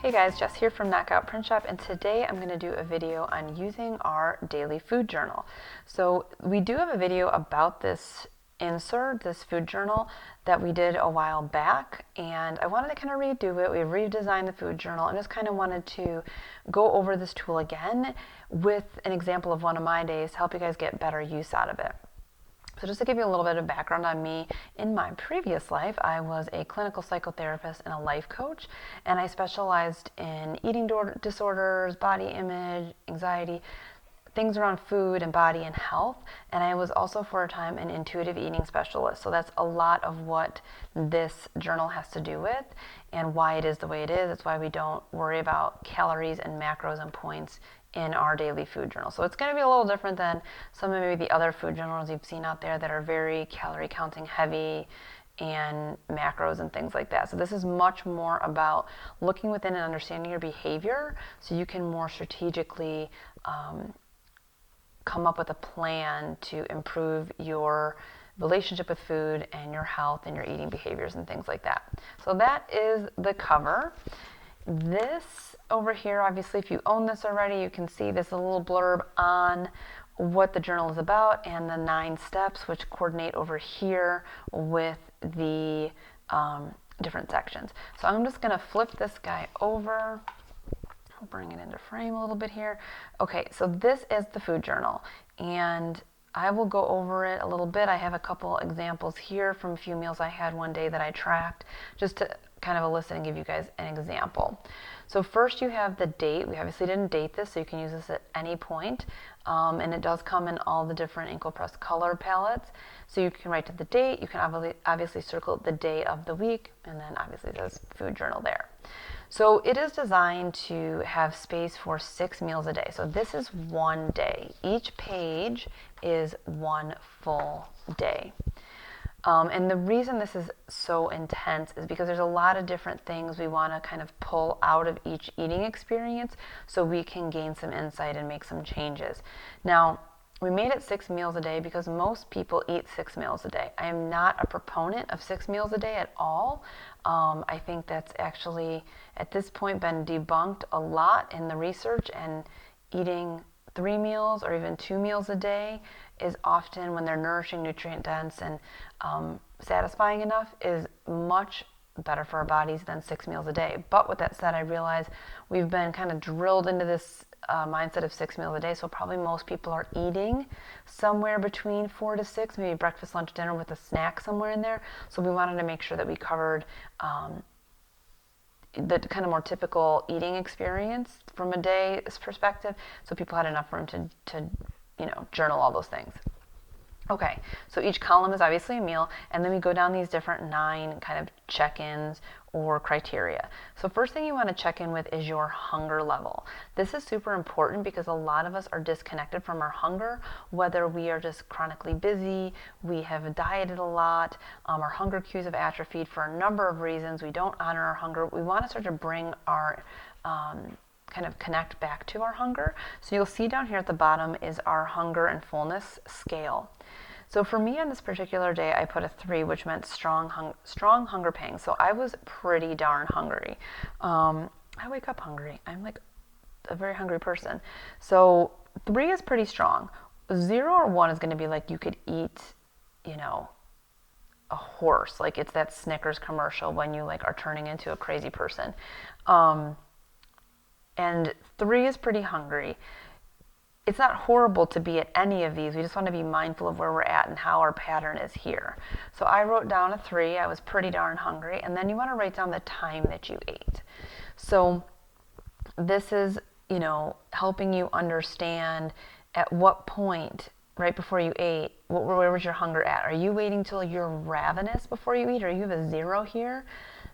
Hey guys, Jess here from Knockout Print Shop, and today I'm going to do a video on using our daily food journal. So we do have a video about this insert, this food journal, that we did a while back, and I wanted to kind of redo it. We redesigned the food journal and just kind of wanted to go over this tool again with an example of one of my days to help you guys get better use out of it. So just to give you a little bit of background on me, in my previous life, I was a clinical psychotherapist and a life coach, and I specialized in eating disorders, body image, anxiety, things around food and body and health, and I was also for a time an intuitive eating specialist. So that's a lot of what this journal has to do with and why it is the way it is. That's why we don't worry about calories and macros and points in our daily food journal. So it's going to be a little different than some of maybe the other food journals you've seen out there that are very calorie counting heavy and macros and things like that. So this is much more about looking within and understanding your behavior so you can more strategically come up with a plan to improve your relationship with food and your health and your eating behaviors and things like that. So that is the cover. This over here, obviously, if you own this already, you can see this little blurb on what the journal is about and the 9 steps, which coordinate over here with the different sections. So I'm just going to flip this guy over. I'll bring it into frame a little bit here. Okay, so this is the food journal, and I will go over it a little bit. I have a couple examples here from a few meals I had one day that I tracked, just to kind of elicit and give you guys an example. So first you have the date. We obviously didn't date this, so you can use this at any point. And it does come in all the different ink press color palettes. So you can write to the date. You can obviously circle the day of the week, and then obviously there's food journal there. So it is designed to have space for 6 meals a day. So this is one day. Each page is one full day. And the reason this is so intense is because there's a lot of different things we want to kind of pull out of each eating experience so we can gain some insight and make some changes. Now, we made it 6 meals a day because most people eat 6 meals a day. I am not a proponent of 6 meals a day at all. I think that's actually, at this point, been debunked a lot in the research, and eating 3 meals or even 2 meals a day is often, when they're nourishing, nutrient dense, and satisfying enough, is much better for our bodies than 6 meals a day. But with that said, I realize we've been kind of drilled into this mindset of 6 meals a day, so probably most people are eating somewhere between 4 to 6, maybe breakfast, lunch, dinner with a snack somewhere in there. So we wanted to make sure that we covered the kind of more typical eating experience from a day's perspective, so people had enough room to journal all those things. Okay, so each column is obviously a meal, and then we go down these different 9 kind of check-ins or criteria. So first thing you want to check in with is your hunger level. This is super important because a lot of us are disconnected from our hunger, whether we are just chronically busy, we have dieted a lot, our hunger cues have atrophied for a number of reasons. We don't honor our hunger. We want to start to bring our kind of connect back to our hunger. So you'll see down here at the bottom is our hunger and fullness scale. So for me on this particular day, I put a 3, which meant strong hunger pangs. So I was pretty darn hungry. I wake up hungry. I'm like a very hungry person. So 3 is pretty strong. 0 or 1 is going to be like you could eat, a horse. Like it's that Snickers commercial when you like are turning into a crazy person. And 3 is pretty hungry. It's not horrible to be at any of these. We just want to be mindful of where we're at and how our pattern is here. So I wrote down a 3. I was pretty darn hungry. And then you want to write down the time that you ate. So this is, helping you understand at what point right before you ate, where was your hunger at? Are you waiting till you're ravenous before you eat, or you have a 0 here?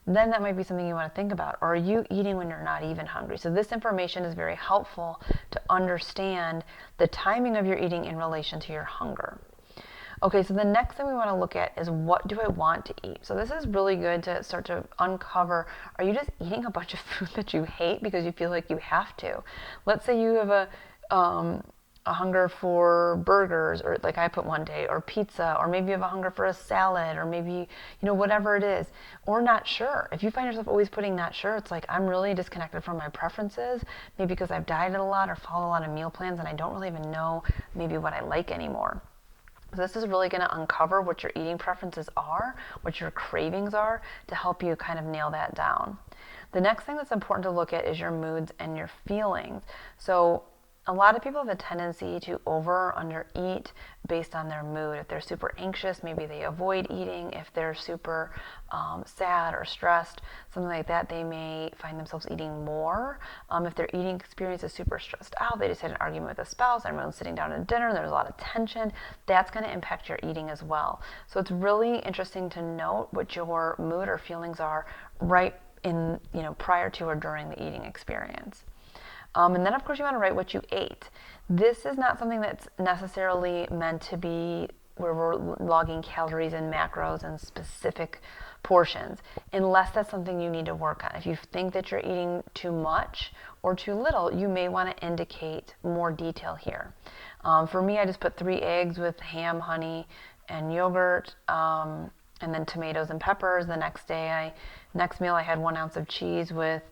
Then that might be something you want to think about. Or are you eating when you're not even hungry? So this information is very helpful to understand the timing of your eating in relation to your hunger. Okay, so the next thing we want to look at is, what do I want to eat? So this is really good to start to uncover, are you just eating a bunch of food that you hate because you feel like you have to? Let's say you have a hunger for burgers, or like I put one day, or pizza, or maybe you have a hunger for a salad, or maybe, whatever it is, or not sure. If you find yourself always putting not sure, it's like I'm really disconnected from my preferences, maybe because I've dieted a lot or followed a lot of meal plans and I don't really even know maybe what I like anymore. So this is really going to uncover what your eating preferences are, what your cravings are, to help you kind of nail that down. The next thing that's important to look at is your moods and your feelings. So a lot of people have a tendency to over or under eat based on their mood. If they're super anxious, maybe they avoid eating. If they're super sad or stressed, something like that, they may find themselves eating more. If their eating experience is super stressed out, they just had an argument with a spouse, everyone's sitting down at dinner, there's a lot of tension, that's going to impact your eating as well. So it's really interesting to note what your mood or feelings are right in, prior to or during the eating experience. And then, of course, you want to write what you ate. This is not something that's necessarily meant to be where we're logging calories and macros and specific portions, unless that's something you need to work on. If you think that you're eating too much or too little, you may want to indicate more detail here. For me, I just put 3 eggs with ham, honey, and yogurt, and then tomatoes and peppers. The next meal, I had 1 ounce of cheese with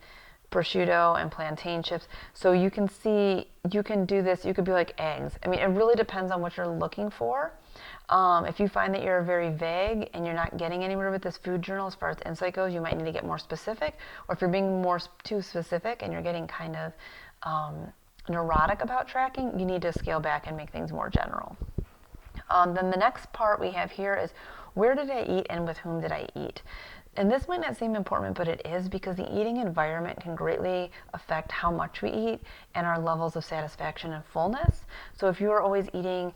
prosciutto and plantain chips. So you can see, you can do this, you could be like eggs. I mean, it really depends on what you're looking for. If you find that you're very vague and you're not getting anywhere with this food journal as far as insight goes, you might need to get more specific. Or if you're being too specific and you're getting kind of neurotic about tracking, you need to scale back and make things more general. Then the next part we have here is, where did I eat and with whom did I eat? And this might not seem important, but it is, because the eating environment can greatly affect how much we eat and our levels of satisfaction and fullness. So if you are always eating,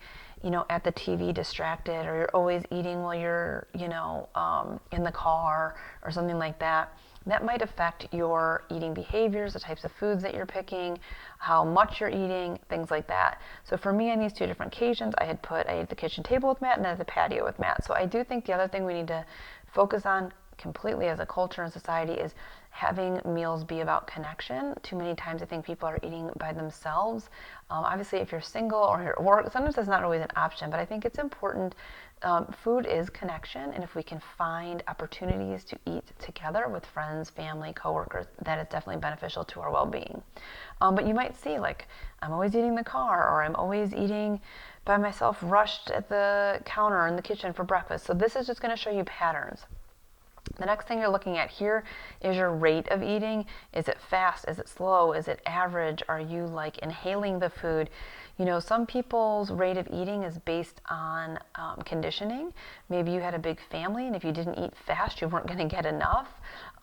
at the TV distracted, or you're always eating while you're, in the car or something like that, that might affect your eating behaviors, the types of foods that you're picking, how much you're eating, things like that. So for me, on these 2 different occasions, I ate the kitchen table with Matt and at the patio with Matt. So I do think the other thing we need to focus on completely as a culture and society is having meals be about connection. Too many times I think people are eating by themselves. Obviously, if you're single or you're at work, sometimes that's not always an option, but I think it's important. Food is connection, and if we can find opportunities to eat together with friends, family, coworkers, that is definitely beneficial to our well-being. But you might see, like, I'm always eating in the car, or I'm always eating by myself, rushed at the counter in the kitchen for breakfast. So this is just going to show you patterns. The next thing you're looking at here is your rate of eating. Is it fast? Is it slow? Is it average? Are you like inhaling the food? Some people's rate of eating is based on conditioning. Maybe you had a big family, and if you didn't eat fast, you weren't going to get enough.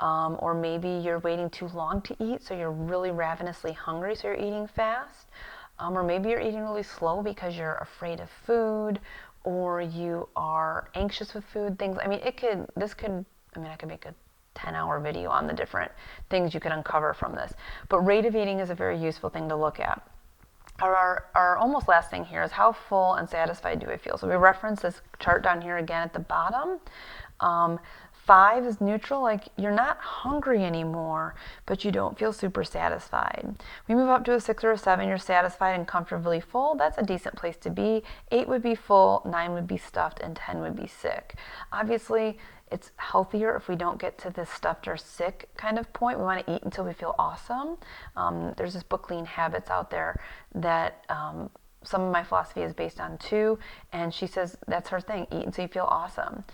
Or maybe you're waiting too long to eat, so you're really ravenously hungry, so you're eating fast. Or maybe you're eating really slow because you're afraid of food, or you are anxious with food. I could make a 10-hour video on the different things you could uncover from this. But rate of eating is a very useful thing to look at. Our almost last thing here is, how full and satisfied do I feel? So we reference this chart down here again at the bottom. 5 is neutral, like you're not hungry anymore, but you don't feel super satisfied. We move up to a 6 or a 7, you're satisfied and comfortably full. That's a decent place to be. 8 would be full, 9 would be stuffed, and 10 would be sick. Obviously, it's healthier if we don't get to this stuffed or sick kind of point. We want to eat until we feel awesome. There's this book, Lean Habits, out there that some of my philosophy is based on too, and she says that's her thing, eat until you feel awesome.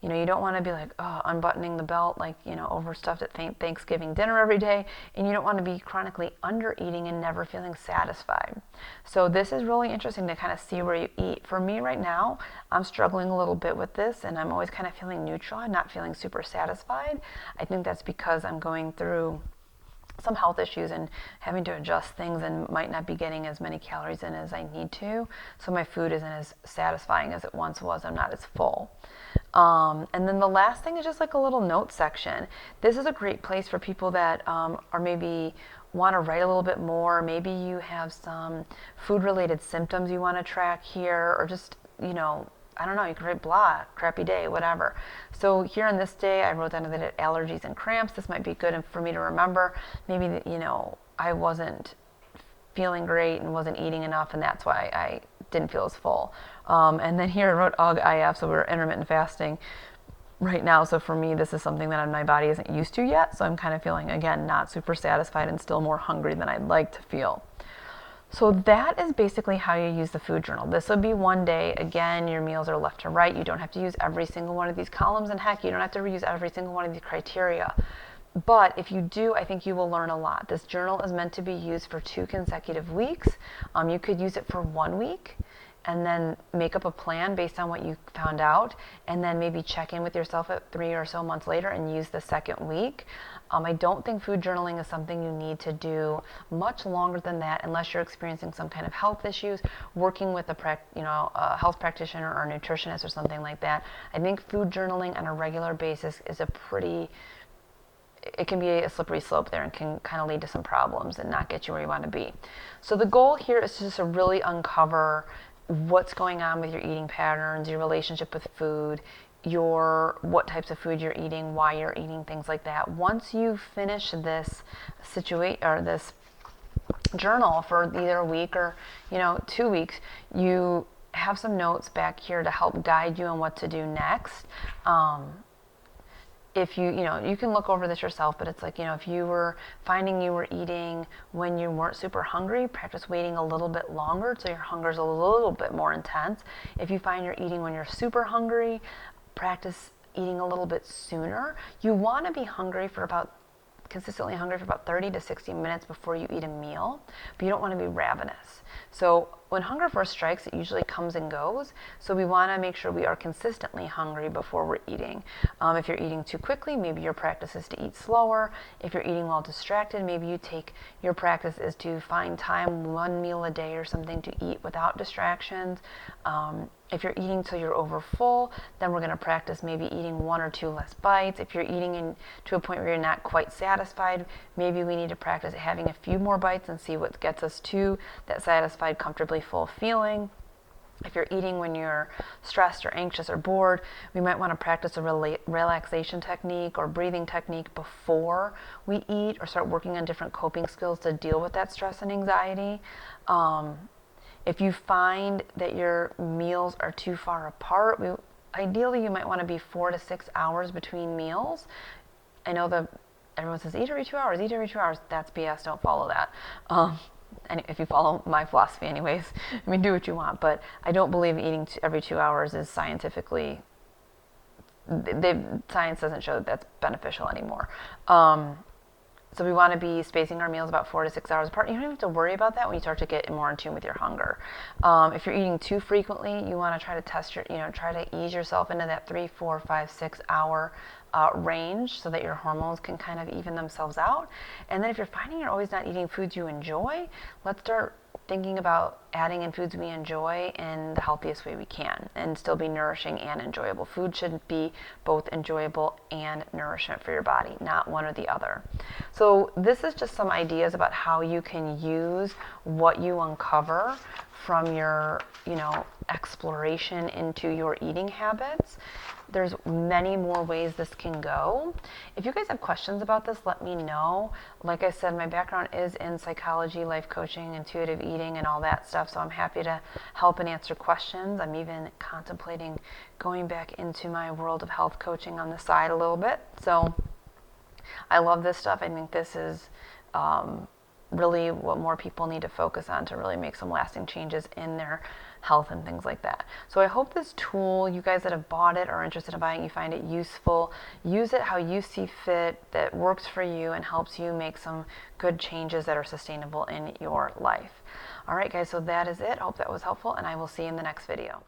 You don't want to be like, unbuttoning the belt, like, overstuffed at Thanksgiving dinner every day, and you don't want to be chronically under eating and never feeling satisfied. So this is really interesting to kind of see where you eat. For me right now, I'm struggling a little bit with this, and I'm always kind of feeling neutral. I'm not feeling super satisfied. I think that's because I'm going through some health issues and having to adjust things, and might not be getting as many calories in as I need to. So my food isn't as satisfying as it once was. I'm not as full. And then the last thing is just like a little note section. This is a great place for people that are maybe want to write a little bit more. Maybe you have some food-related symptoms you want to track here, or just, I don't know, you could write blah, crappy day, whatever. So here on this day, I wrote down that I had allergies and cramps. This might be good for me to remember. Maybe, I wasn't feeling great and wasn't eating enough, and that's why I didn't feel as full. And then here I wrote UGG-IF, so we're intermittent fasting right now. So for me, this is something that my body isn't used to yet. So I'm kind of feeling, again, not super satisfied and still more hungry than I'd like to feel. So that is basically how you use the food journal. This would be one day. Again, your meals are left to right. You don't have to use every single one of these columns, and heck, you don't have to reuse every single one of these criteria. But if you do, I think you will learn a lot. This journal is meant to be used for 2 consecutive weeks. You could use it for 1 week and then make up a plan based on what you found out, and then maybe check in with yourself at 3 or so months later and use the second week. I don't think food journaling is something you need to do much longer than that unless you're experiencing some kind of health issues, working with a health practitioner or a nutritionist or something like that. I think food journaling on a regular basis is it can be a slippery slope there and can kind of lead to some problems and not get you where you want to be. So the goal here is just to really uncover what's going on with your eating patterns, your relationship with food, what types of food you're eating, why you're eating, things like that. Once you finish this this journal for either a week or 2 weeks, you have some notes back here to help guide you on what to do next. If you can look over this yourself, but it's like, if you were finding you were eating when you weren't super hungry, practice waiting a little bit longer so your hunger's a little bit more intense. If you find you're eating when you're super hungry, practice eating a little bit sooner. You want to be consistently hungry for about 30 to 60 minutes before you eat a meal, but you don't want to be ravenous. So when hunger first strikes, it usually comes and goes. So we want to make sure we are consistently hungry before we're eating. If you're eating too quickly, maybe your practice is to eat slower. If you're eating while distracted, maybe your practice is to find time, 1 meal a day or something, to eat without distractions. If you're eating till you're over full, then we're going to practice maybe eating 1 or 2 less bites. If you're eating to a point where you're not quite satisfied, maybe we need to practice having a few more bites and see what gets us to that satisfied, comfortably full feeling. If you're eating when you're stressed or anxious or bored, we might want to practice a relaxation technique or breathing technique before we eat, or start working on different coping skills to deal with that stress and anxiety. If you find that your meals are too far apart, ideally you might want to be 4 to 6 hours between meals. I know everyone says eat every 2 hours, eat every 2 hours. That's BS. Don't follow that. And if you follow my philosophy anyways, do what you want. But I don't believe eating every 2 hours is scientifically, science doesn't show that that's beneficial anymore. So we want to be spacing our meals about 4 to 6 hours apart. You don't even have to worry about that when you start to get more in tune with your hunger. If you're eating too frequently, you want to try to try to ease yourself into that 3, 4, 5, 6 hour range so that your hormones can kind of even themselves out. And then if you're finding you're always not eating foods you enjoy, let's start thinking about adding in foods we enjoy in the healthiest way we can and still be nourishing and enjoyable. Food should be both enjoyable and nourishment for your body, not one or the other. So this is just some ideas about how you can use what you uncover from your, exploration into your eating habits. There's many more ways this can go. If you guys have questions about this, let me know. Like I said, my background is in psychology, life coaching, intuitive eating, and all that stuff, so I'm happy to help and answer questions. I'm even contemplating going back into my world of health coaching on the side a little bit. So I love this stuff. I think this is really what more people need to focus on to really make some lasting changes in their health and things like that. So I hope this tool, you guys that have bought it or are interested in buying, you find it useful. Use it how you see fit, that works for you and helps you make some good changes that are sustainable in your life. All right, guys, so that is it. I hope that was helpful, and I will see you in the next video.